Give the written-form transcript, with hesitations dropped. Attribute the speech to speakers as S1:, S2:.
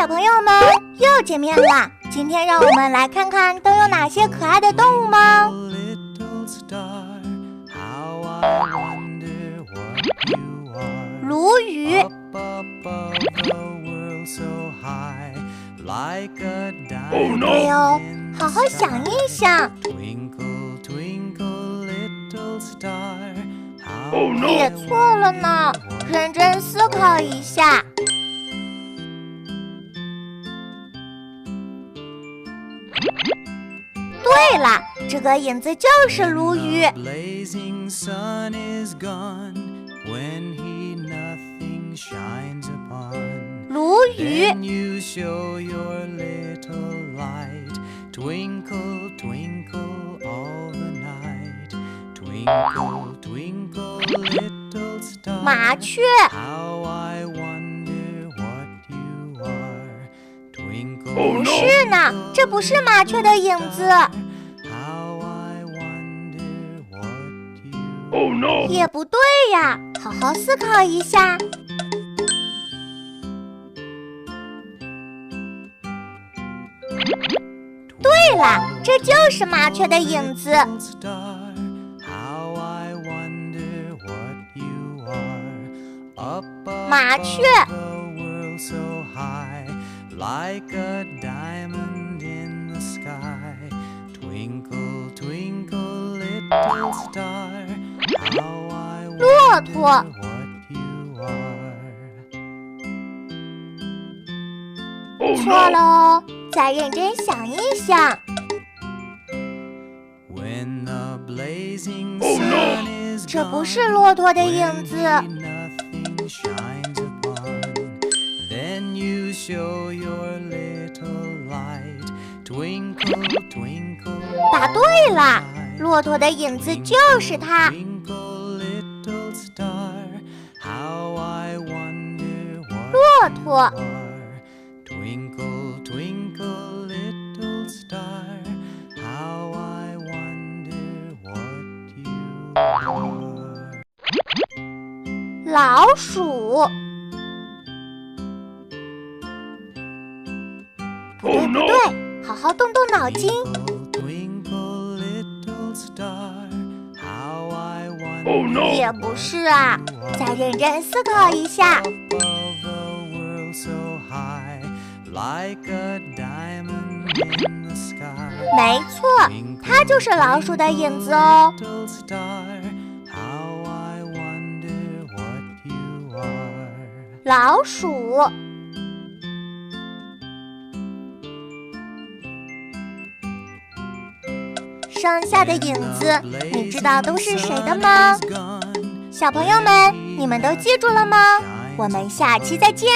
S1: 小朋友们又见面了，今天让我们来看看都有哪些可爱的动物吗？鲈鱼。对哦，好好想一想。也错了呢，认真思考一下。对了，这个影子就是鲈鱼。鲈鱼。麻雀。不是呢，这不是麻雀的影子。也不对呀，好好思考一下。对了，这就是麻雀的影子。麻雀。骆驼。错了哦，再认真想一想。这不是骆驼的影子。答对了，骆驼的影子就是它。骆驼。老鼠。不对不对，好好动动脑筋。也不是啊，再认真思考一下。没错，它就是老鼠的影子哦。老鼠。剩下的影子，你知道都是谁的吗？小朋友们，你们都记住了吗？我们下期再见。